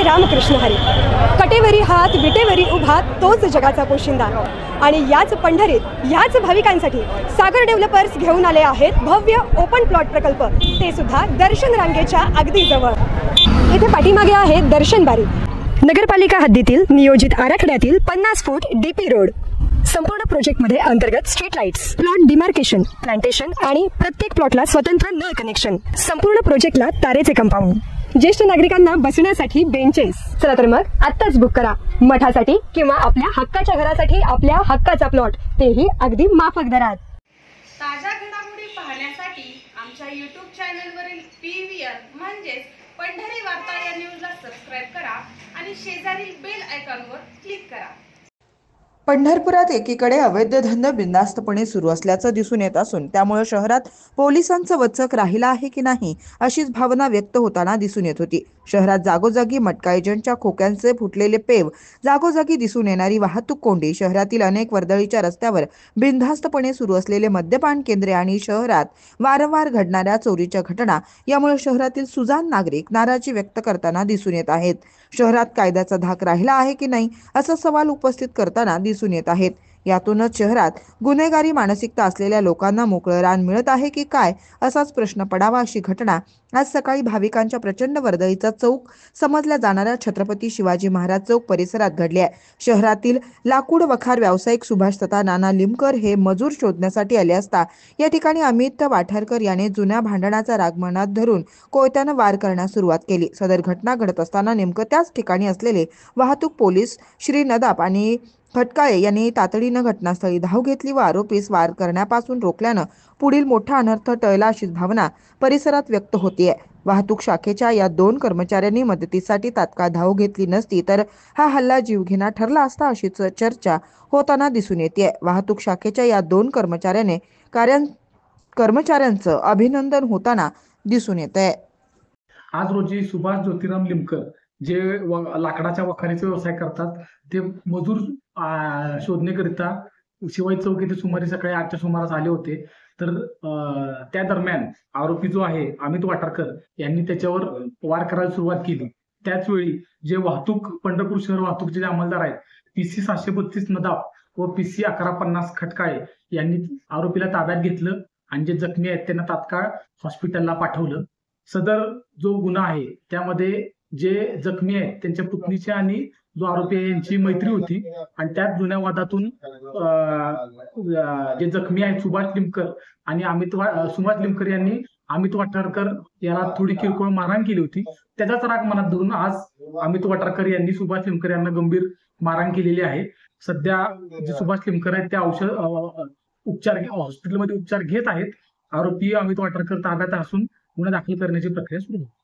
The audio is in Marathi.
रामकृष्ण हरी. कटेवरी हात विटेवरी उभा तोच जगाचा पोशिंदा. आणि याच पंढरीत याच भाविकांसाठी सागर डेव्हलपर्स घेऊन आले आहेत भव्य ओपन प्लॉट प्रकल्प, ते सुद्धा दर्शन रांगेच्या अगदी जवळ. इथे पाठीमागे आहे दर्शन बारी. नगरपालिका हद्दीतील नियोजित आराखड्यातील 50 फूट डीपी रोड. संपूर्ण प्रोजेक्टमध्ये अंतर्गत street lights, plot demarcation, plantation आणि प्रत्येक प्लॉटला स्वतंत्र नळ कनेक्शन. संपूर्ण प्रोजेक्टला तारेचे कंपाऊंड. ज्येष्ठ नागरिकांना बसण्यासाठी बेंचेस. चला तर मग आत्ताच बुक करा मठासाठी किंवा आपल्या हक्काच्या घरासाठी आपल्या हक्काचा प्लॉट, तेही अगदी माफक दरात. ताज्या घडामोडी पाहण्यासाठी आमच्या YouTube चॅनलवरील PVR म्हणजेच पंढरी वार्ता या न्यूजला सबस्क्राइब करा आणि शेजारील बेल आयकॉनवर क्लिक करा. पंढरपुरात एकीकडे अवैध धंदा बिनधास्तपणे सुरू असल्याचं दिसून येत असून त्यामुळे शहरात पोलिसांचं वचक राहिलं आहे की नाही अशीच भावना व्यक्त होताना दिसून येत होती. शहरात जागोजागी मटका एजंटच्या खोक्यांचे फुटलेले पेव, जागोजागी दिसून येणारी वाहतूक कोंडी, शहरातील अनेक वर्दळीच्या रस्त्यावर बिनधास्तपणे सुरू असलेले मद्यपान केंद्रे आणि शहरात वारंवार घडणाऱ्या चोरीच्या घटना यामुळे शहरातील सुजाण नागरिक नाराजी व्यक्त करताना दिसून येत आहेत. शहरात कायद्याचा धाक राहिला आहे की नाही असा सवाल उपस्थित करताना दिसून येत आहेत. यातूनच शहरात गुन्हेगारी मानसिकता असलेल्या लोकांना मोकळं रान मिळत आहे की काय असाच प्रश्न पडावा अशी घटना आज सकाळी भाविकांच्या प्रचंड वर्दळीचा चौक समजल्या जाणाऱ्या छत्रपती शिवाजी महाराज चौक परिसरात घडली आहे. शहरातील लाकूड वखार व्यावसायिक सुभाष तथा नाना लिमकर हे मजूर शोधण्यासाठी आले असता या ठिकाणी अमित वाठारकर याने जुन्या भांडणाचा राग मनात धरून कोयत्यानं वार करण्यास सुरुवात केली. सदर घटना घडत असताना नेमकं त्याच ठिकाणी असलेले वाहतूक पोलीस श्री नदाप आणि खटकाळे यांनी तातडीनं घटनास्थळी धाव घेतली व आरोपीस वार करण्यापासून रोखल्यानं पुढील मोठा अनर्थ टळला अशीच भावना परिसरात व्यक्त होतीये. वाहतूक शाखेच्या या 2 कर्मचाऱ्यांनी मदतीसाठी तात्काळ धाव घेतली नसती तर हा हल्ला जीवघेणा ठरला असता अशीच चर्चा होताना दिसून येते. वाहतूक शाखेच्या या 2 कर्मचाऱ्यांचं अभिनंदन होताना दिसून येतंय. आज रोजी सुभाष ज्योतिराम लिमकर जे लाकडाच्या वखारीचा व्यवसाय करतात ते मजूर शोधण्याकरिता शिवाजी चौक येथे सुमारे सकाळी 8च्या सुमारास आले होते. तर त्या दरम्यान आरोपी जो आहे अमित वाठारकर यांनी त्याच्यावर वार करायला सुरुवात केली. त्याच वेळी जे वाहतूक पंढरपूर शहर वाहतूकचे जे अंमलदार आहेत PC 732 नदाब व PC 1150 खटकाळे यांनी आरोपीला ताब्यात घेतलं आणि जे जखमी आहेत त्यांना तात्काळ हॉस्पिटलला पाठवलं. सदर जो गुन्हा आहे त्यामध्ये जे जखमी आहेत त्यांच्या पुतणीची आणि जो आरोपी आहे यांची मैत्री होती आणि त्याच जुन्या वादातून जे जखमी आहेत सुभाष लिमकर आणि सुभाष लिमकर यांनी अमित वाठारकर याला थोडी किरकोळ मारहाण केली होती. त्याचाच राग मनात धरून आज अमित वाठारकर यांनी सुभाष लिमकर यांना गंभीर मारहाण केलेली आहे. सध्या जे सुभाष लिमकर आहेत त्या हॉस्पिटलमध्ये उपचार घेत आहेत. आरोपी अमित वाठारकर ताब्यात असून गुन्हा दाखल करण्याची प्रक्रिया सुरू आहे.